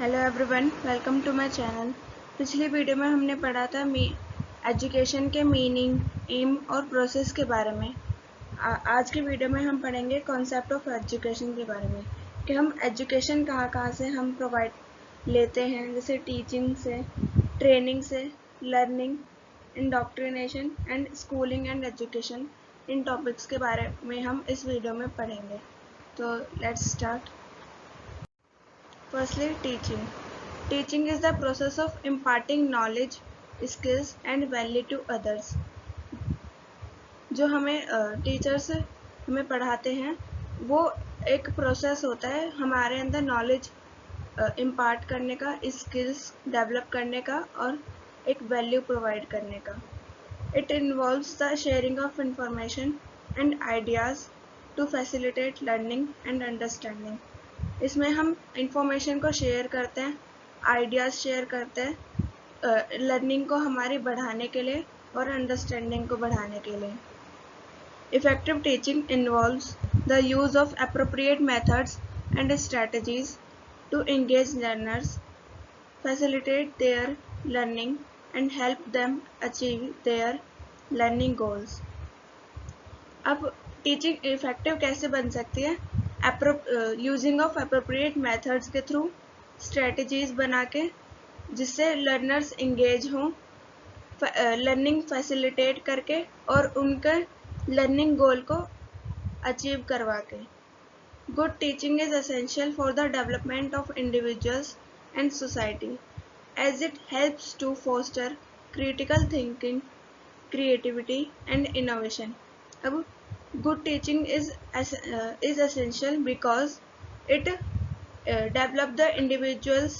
Hello everyone, welcome to my channel. पिछली video में हमने पढ़ा था एजुकेशन के मीनिंग, एम और प्रोसेस के बारे में। आज की वीडियो में हम पढ़ेंगे कॉन्सेप्ट ऑफ एजुकेशन के बारे में कि हम एजुकेशन कहाँ से हम प्रोवाइड लेते हैं, जैसे टीचिंग से, ट्रेनिंग से, learning, indoctrination and schooling and education. In topics के बारे में हम इस वीडियो में पढ़ेंगे। तो let's start. Firstly, teaching. Teaching is the process of imparting knowledge, skills and value to others. जो हमें टीचर्स हमें पढ़ाते हैं वो एक प्रोसेस होता है हमारे अंदर नॉलेज इम्पार्ट करने का, स्किल्स डेवलप करने का और एक वैल्यू प्रोवाइड करने का। It involves the sharing of information and ideas to facilitate learning and understanding. इसमें हम इंफॉर्मेशन को शेयर करते हैं, आइडियाज़ शेयर करते हैं, लर्निंग को हमारी बढ़ाने के लिए और अंडरस्टैंडिंग को बढ़ाने के लिए। Effective teaching involves the use of appropriate methods and strategies to engage learners, facilitate their learning and help them achieve their learning goals. अब टीचिंग इफेक्टिव कैसे बन सकती है? यूजिंग ऑफ अप्रोप्रिएट मेथड्स के थ्रू, स्ट्रेटजीज बना के जिससे learners engage हों, लर्निंग फैसिलिटेट करके और उनके लर्निंग गोल को अचीव करवा के। Good teaching is essential for the development of individuals and society as it helps to foster critical thinking, creativity and innovation. अब good teaching is essential because it develop the individuals,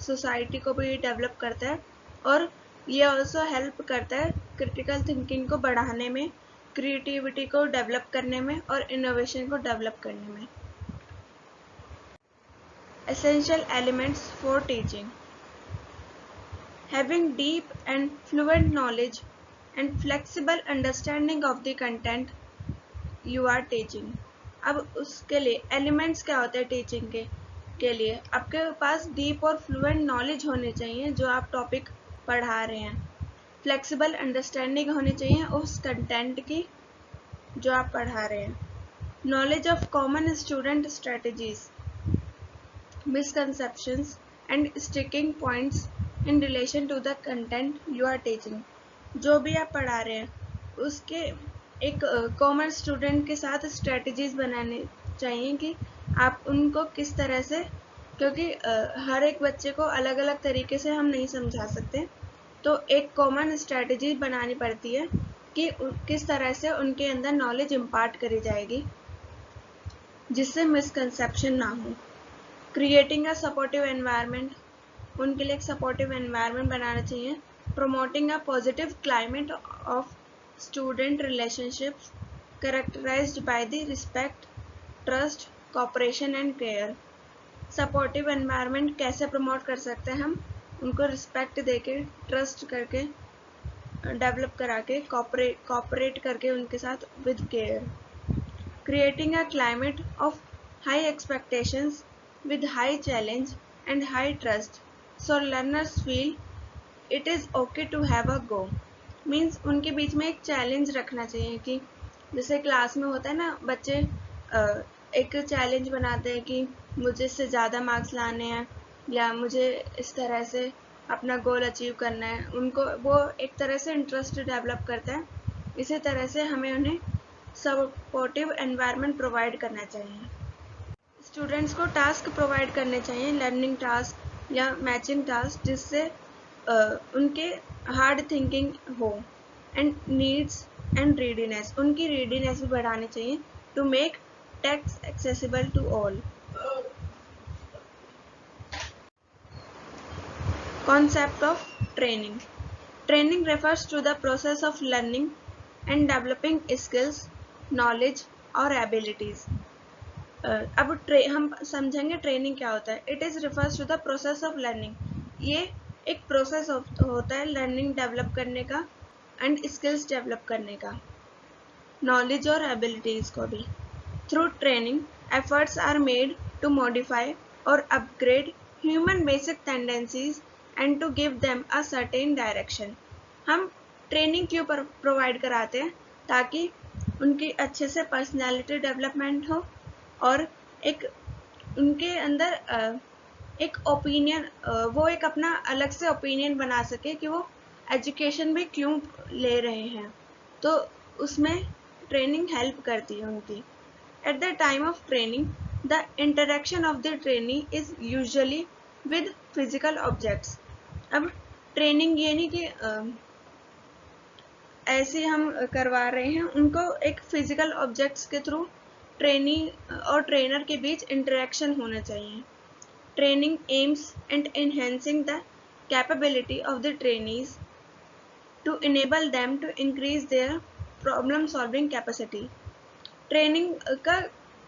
society को भी develop करता है और ये also help करता है critical thinking को बढ़ाने में, creativity को develop करने में और innovation को develop करने में। Essential elements for teaching: having deep and fluent knowledge and flexible understanding of the content you are teaching. अब उसके लिए एलिमेंट्स क्या होते हैं टीचिंग के लिए? आपके पास डीप और फ्लुएंट नॉलेज होनी चाहिए जो आप टॉपिक पढ़ा रहे हैं, फ्लेक्सिबल अंडरस्टैंडिंग होनी चाहिए उस कंटेंट की जो आप पढ़ा रहे हैं, knowledge of common student strategies, misconceptions and sticking points in relation to the content you are teaching. जो भी आप पढ़ा रहे हैं उसके एक कॉमन स्टूडेंट के साथ स्ट्रेटजीज बनानी चाहिए कि आप उनको किस तरह से, क्योंकि हर एक बच्चे को अलग अलग तरीके से हम नहीं समझा सकते, तो एक कॉमन स्ट्रेटजी बनानी पड़ती है कि किस तरह से उनके अंदर नॉलेज इम्पार्ट करी जाएगी जिससे मिसकंसेप्शन ना हो। क्रिएटिंग अ सपोर्टिव एनवायरनमेंट, उनके लिए एक सपोर्टिव एनवायरनमेंट बनाना चाहिए। Promoting a positive climate of student relationships characterized by the respect, trust, cooperation and care. Supportive environment कैसे promote कर सकते हैं हम? उनको respect देके, trust करके, develop करा के, cooperate करके उनके साथ with care. Creating a climate of high expectations with high challenge and high trust, so learners feel it is okay to have a go. Means उनके बीच में एक चैलेंज रखना चाहिए कि जैसे क्लास में होता है ना, बच्चे एक चैलेंज बनाते हैं कि मुझे इससे ज़्यादा मार्क्स लाने हैं या मुझे इस तरह से अपना गोल अचीव करना है, उनको वो एक तरह से इंटरेस्ट डेवलप करता है। इसी तरह से हमें उन्हें सपोर्टिव एनवायरनमेंट प्रोवाइड करना चाहिए। स्टूडेंट्स को टास्क प्रोवाइड करने चाहिए, लर्निंग टास्क या मैचिंग टास्क, जिससे उनके हार्ड थिंकिंग हो, एंड नीड्स एंड रीडीनेस, उनकी रीडीनेस भी बढ़ानी चाहिए to make text accessible to all. Concept of training. Training refers to the process of learning and developing skills, knowledge और abilities. अब हम समझेंगे ट्रेनिंग क्या होता है। It is refers to the process of learning, ये एक प्रोसेस होता है लर्निंग डेवलप करने का एंड स्किल्स डेवलप करने का, नॉलेज और एबिलिटीज़ को भी। Through training efforts are made to modify और upgrade human basic tendencies and to give them a certain direction. हम ट्रेनिंग क्यों प्रोवाइड कराते हैं? ताकि उनकी अच्छे से पर्सनैलिटी डेवलपमेंट हो और एक उनके अंदर एक ओपिनियन, वो एक अपना अलग से ओपिनियन बना सके कि वो एजुकेशन भी क्यों ले रहे हैं, तो उसमें ट्रेनिंग हेल्प करती है उनकी. At the time of training the interaction of the trainee is usually with physical objects. अब ट्रेनिंग ये नहीं कि ऐसे हम करवा रहे हैं, उनको एक फिजिकल ऑब्जेक्ट्स के थ्रू ट्रेनी और ट्रेनर के बीच इंटरेक्शन होना चाहिए. Training aims at enhancing the capability of the trainees to enable them to increase their problem solving capacity. Training का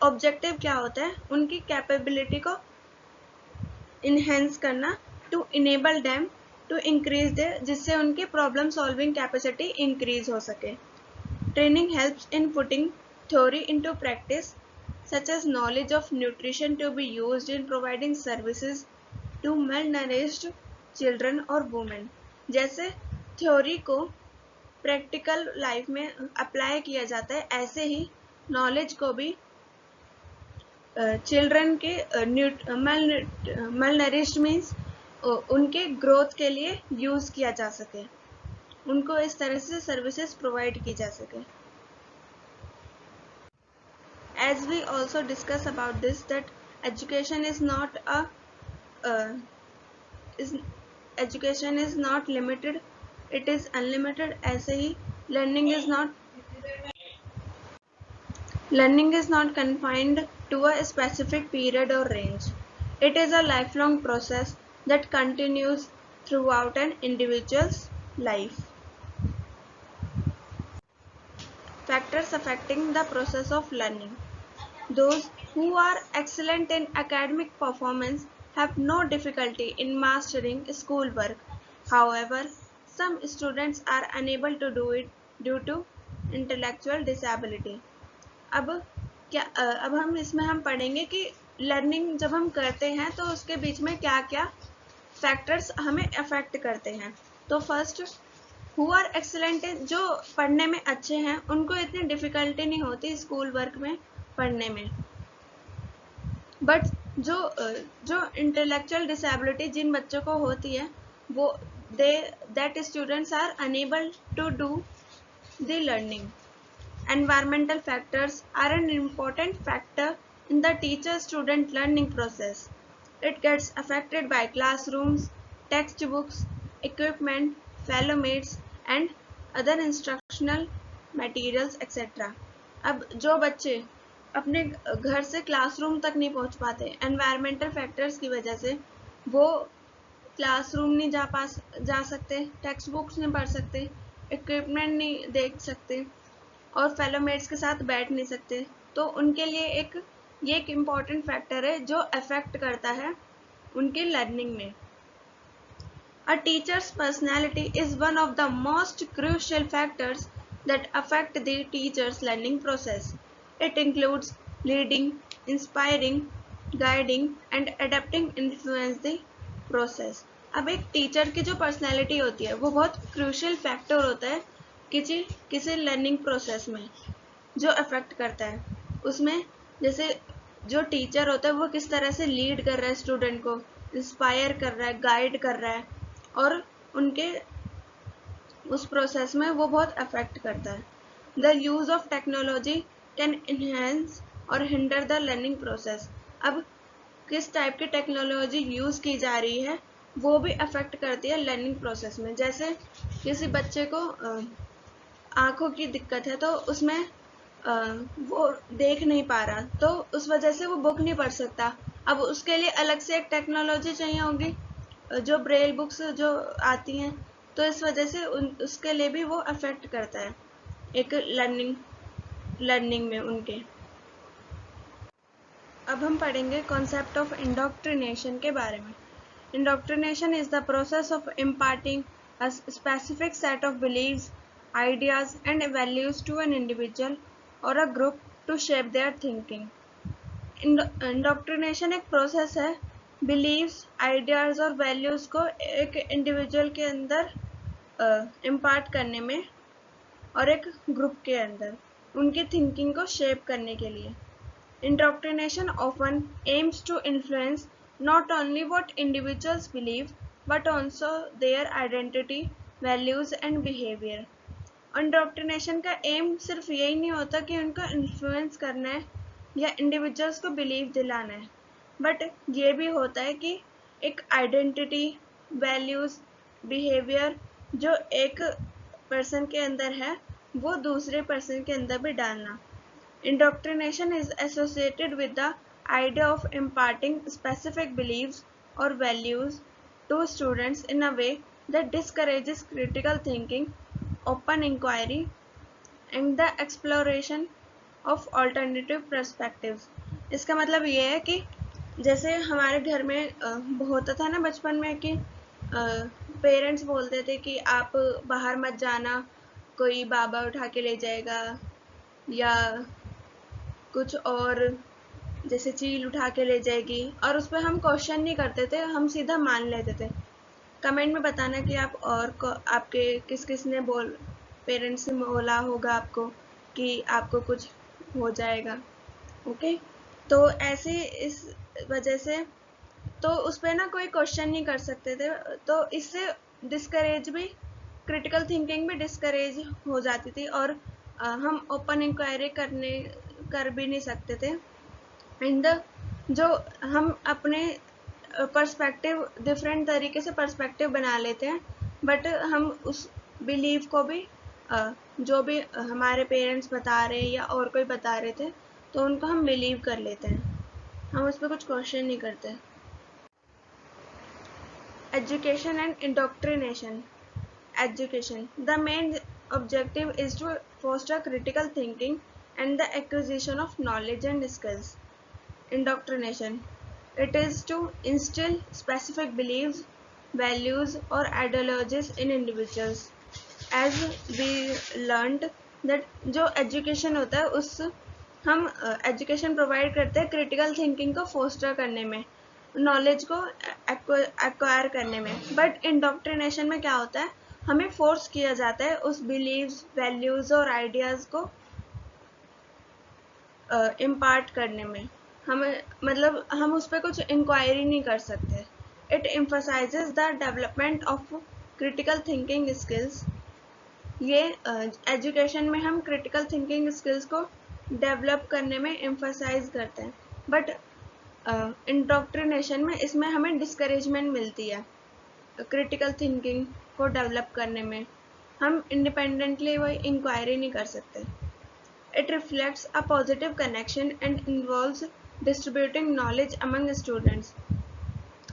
objective क्या होता है? उनकी capability को enhance करना, to enable them to increase their, जिससे उनकी problem solving capacity increase हो सके. Training helps in putting theory into practice, such as knowledge of nutrition to be used in providing services to malnourished children or women. जैसे theory को practical life में apply किया जाता है, ऐसे ही knowledge को भी चिल्ड्रन के malnourished मीन्स उनके ग्रोथ के लिए यूज किया जा सके, उनको इस तरह से सर्विसेज प्रोवाइड की जा सके. As we also discuss about this, that education is not education is not limited, it is unlimited. ऐसे ही learning is not confined to a specific period or range. It is a lifelong process that continues throughout an individual's life. Factors affecting the process of learning. Those who are excellent in academic performance have no difficulty in mastering schoolwork. However, some students are unable to do it due to intellectual disability. अब हम इसमें हम पढ़ेंगे कि learning जब हम करते हैं तो उसके बीच में क्या क्या फैक्टर्स हमें अफेक्ट करते हैं. तो फर्स्ट, हु आर एक्सीलेंट, जो पढ़ने में अच्छे हैं उनको इतनी डिफिकल्टी नहीं होती स्कूल वर्क में पढ़ने में. बट जो इंटेलेक्चुअल डिसेबिलिटी जिन बच्चों को होती है, वो that students are enable to do the learning. Environmental factors are an important factor in the teacher-student learning process. It gets affected by classrooms, textbooks, equipment, fellow mates, and other instructional materials, etc. अब जो बच्चे अपने घर से classroom तक नहीं पहुंच पाते एनवायरमेंटल फैक्टर्स की वजह से, वो क्लासरूम नहीं जा सकते, टेक्स्ट बुक्स नहीं पढ़ सकते, इक्विपमेंट नहीं देख सकते और फेलो मेट्स के साथ बैठ नहीं सकते, तो उनके लिए ये एक इम्पॉर्टेंट फैक्टर है जो अफेक्ट करता है उनके लर्निंग में. A teacher's personality is one of the most crucial factors that affect the teacher's learning process. It includes leading, inspiring, guiding and adapting influence the process. अब एक टीचर की जो पर्सनैलिटी होती है वो बहुत क्रूशियल फैक्टर होता है किसी लर्निंग प्रोसेस में, जो अफेक्ट करता है उसमें. जैसे जो टीचर होता है वो किस तरह से लीड कर रहा है स्टूडेंट को, इंस्पायर कर रहा है, गाइड कर रहा है, और उनके उस प्रोसेस में वो बहुत अफेक्ट करता है. The use of technology can enhance और हिंडर द लर्निंग प्रोसेस. अब किस टाइप की टेक्नोलॉजी यूज की जा रही है वो भी अफेक्ट करती है लर्निंग प्रोसेस में. जैसे किसी बच्चे को आंखों की दिक्कत है तो उसमें वो देख नहीं पा रहा, तो उस वजह से वो बुक नहीं पढ़ सकता. अब उसके लिए अलग से एक टेक्नोलॉजी चाहिए होगी, जो ब्रेल बुक्स जो आती हैं, तो इस वजह से उसके लिए भी वो अफेक्ट करता है एक लर्निंग में उनके. अब हम पढ़ेंगे कॉन्सेप्ट ऑफ इंडोक्ट्रिनेशन के बारे में. Indoctrination is the process of imparting a specific set of beliefs, ideas and values to an individual or a group to shape their thinking. Indoctrination एक प्रोसेस है बिलीव्स, आइडियाज और values को एक individual के अंदर इम्पार्ट करने में और एक ग्रुप के अंदर उनकी थिंकिंग को शेप करने के लिए। Indoctrination often aims to influence not only what individuals believe but also their identity, values and behavior. Indoctrination का एम सिर्फ यही नहीं होता कि उनको इन्फ्लुएंस करना है या इंडिविजुअल्स को बिलीव दिलाना है, बट ये भी होता है कि एक आइडेंटिटी, वैल्यूज, बिहेवियर जो एक पर्सन के अंदर है वो दूसरे पर्सन के अंदर भी डालना। Indoctrination is associated with the idea of imparting specific beliefs or values to students in a way that discourages critical thinking, open inquiry, and the exploration of alternative perspectives. इसका मतलब ये है कि जैसे हमारे घर में होता था ना बचपन में कि पेरेंट्स बोलते थे कि आप बाहर मत जाना, कोई बाबा उठा के ले जाएगा, या कुछ और जैसे चील उठा के ले जाएगी, और उस पर हम क्वेश्चन नहीं करते थे, हम सीधा मान लेते थे। कमेंट में बताना कि आप और को आपके किस किस ने पेरेंट्स ने बोला होगा आपको कि आपको कुछ हो जाएगा। ओके, तो ऐसे इस वजह से तो उस पर ना कोई क्वेश्चन नहीं कर सकते थे, तो इससे डिस्करेज भी, क्रिटिकल थिंकिंग भी डिस्करेज हो जाती थी और हम ओपन इंक्वायरी कर भी नहीं सकते थे। एंड जो हम अपने पर्सपेक्टिव डिफरेंट तरीके से पर्सपेक्टिव बना लेते हैं, बट हम उस बिलीव को भी जो भी हमारे पेरेंट्स बता रहे या और कोई बता रहे थे तो उनको हम बिलीव कर लेते हैं, हम उस पर कुछ क्वेश्चन नहीं करते। Education and indoctrination. Education. The main objective is to foster critical thinking and the acquisition of knowledge and skills. Indoctrination. It is to instill specific beliefs, values or ideologies in individuals. As we learned that जो education होता है उस हम education provide करते हैं critical thinking को foster करने में, knowledge को acquire करने में, but indoctrination में क्या होता है, हमें फोर्स किया जाता है उस बिलीव्स, वैल्यूज और आइडियाज को इम्पार्ट करने में। हमें मतलब हम उस पर कुछ इंक्वायरी नहीं कर सकते। It emphasises the development of critical thinking skills. ये एजुकेशन में हम क्रिटिकल थिंकिंग स्किल्स को डेवलप करने में एम्फसाइज करते हैं, बट इंडोक्ट्रिनेशन में इसमें हमें डिस्करेजमेंट मिलती है क्रिटिकल थिंकिंग को डेवलप करने में। हम इंडिपेंडेंटली वो इंक्वायरी नहीं कर सकते। It reflects a positive connection and involves distributing knowledge among students.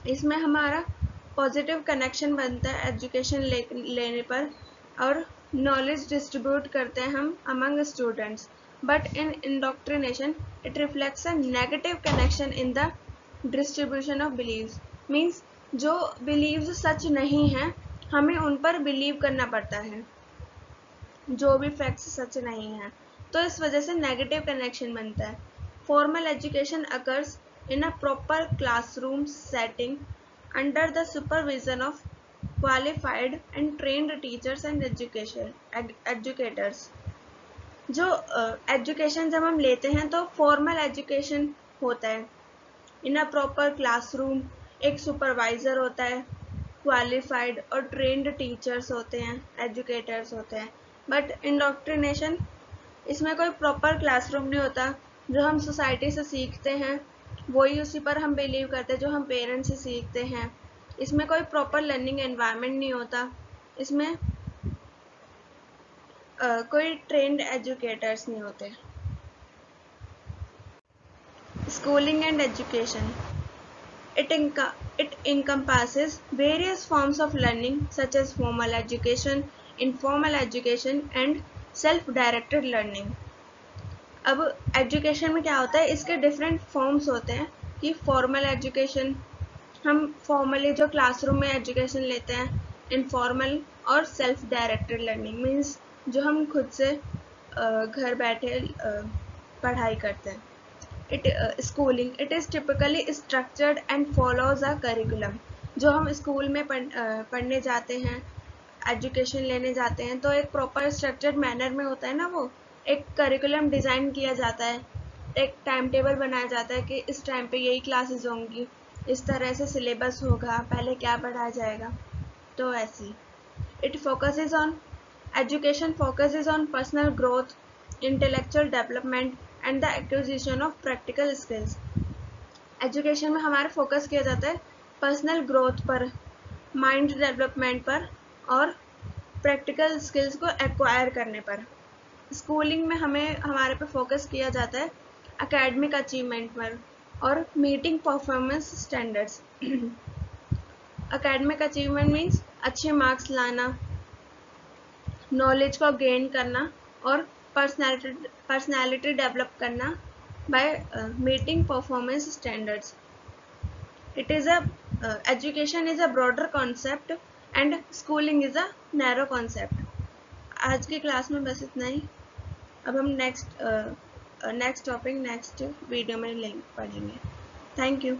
इसमें हमारा पॉजिटिव कनेक्शन बनता है एजुकेशन लेने पर, और नॉलेज डिस्ट्रीब्यूट करते हैं हम among students. But in indoctrination it reflects a negative connection in the distribution of beliefs. Means जो बिलीव्स सच नहीं हैं हमें उन पर बिलीव करना पड़ता है, जो भी फैक्ट्स सच नहीं हैं, तो इस वजह से नेगेटिव कनेक्शन बनता है। Formal education occurs in a proper classroom setting under the supervision of qualified and trained teachers and educators. जो एजुकेशन जब हम लेते हैं तो फॉर्मल एजुकेशन होता है, इन अ प्रॉपर क्लासरूम एक सुपरवाइजर होता है, क्वालिफाइड और ट्रेंड टीचर्स होते हैं, एजुकेटर्स होते हैं। बट इंडोक्ट्रिनेशन इसमें कोई प्रॉपर क्लासरूम नहीं होता, जो हम सोसाइटी से सीखते हैं वही उसी पर हम बिलीव करते हैं, जो हम पेरेंट्स से सीखते हैं। इसमें कोई प्रॉपर लर्निंग एनवायरनमेंट नहीं होता, इसमें कोई ट्रेंड एजुकेटर्स नहीं होते। Schooling and education. It encompasses various forms of learning such as formal education, informal education and self-directed learning. अब एजुकेशन में क्या होता है, इसके डिफरेंट फॉर्म्स होते हैं कि फॉर्मल एजुकेशन, हम फॉर्मली जो क्लासरूम में एजुकेशन लेते हैं, इनफॉर्मल और सेल्फ डायरेक्टेड लर्निंग मीन्स जो हम खुद से घर बैठे पढ़ाई करते हैं। Schooling it is typically structured and follows a curriculum. जो हम स्कूल में पढ़ने जाते हैं, एजुकेशन लेने जाते हैं, तो एक प्रॉपर स्ट्रक्चर्ड मैनर में होता है ना, वो एक करिकुलम डिज़ाइन किया जाता है, एक टाइम टेबल बनाया जाता है कि इस टाइम पे यही क्लासेस होंगी, इस तरह से सिलेबस होगा, पहले क्या पढ़ाया जाएगा। तो ऐसी it focuses on education focuses on personal growth, intellectual development and the acquisition of practical skills। Education में हमारा फोकस किया जाता है पर्सनल ग्रोथ पर, माइंड डेवलपमेंट पर और प्रैक्टिकल स्किल्स को एक्वायर करने पर। स्कूलिंग में हमें हमारे पे फोकस किया जाता है एकेडमिक अचीवमेंट पर और meeting performance standards. Academic achievement means अच्छे मार्क्स लाना, नॉलेज को गेन करना और पर्सनैलिटी डेवलप करना by meeting performance standards. It is a education is a broader concept and schooling is a narrow concept. आज की क्लास में बस इतना ही। अब हम नेक्स्ट टॉपिक नेक्स्ट वीडियो में पढ़ेंगे। Thank you.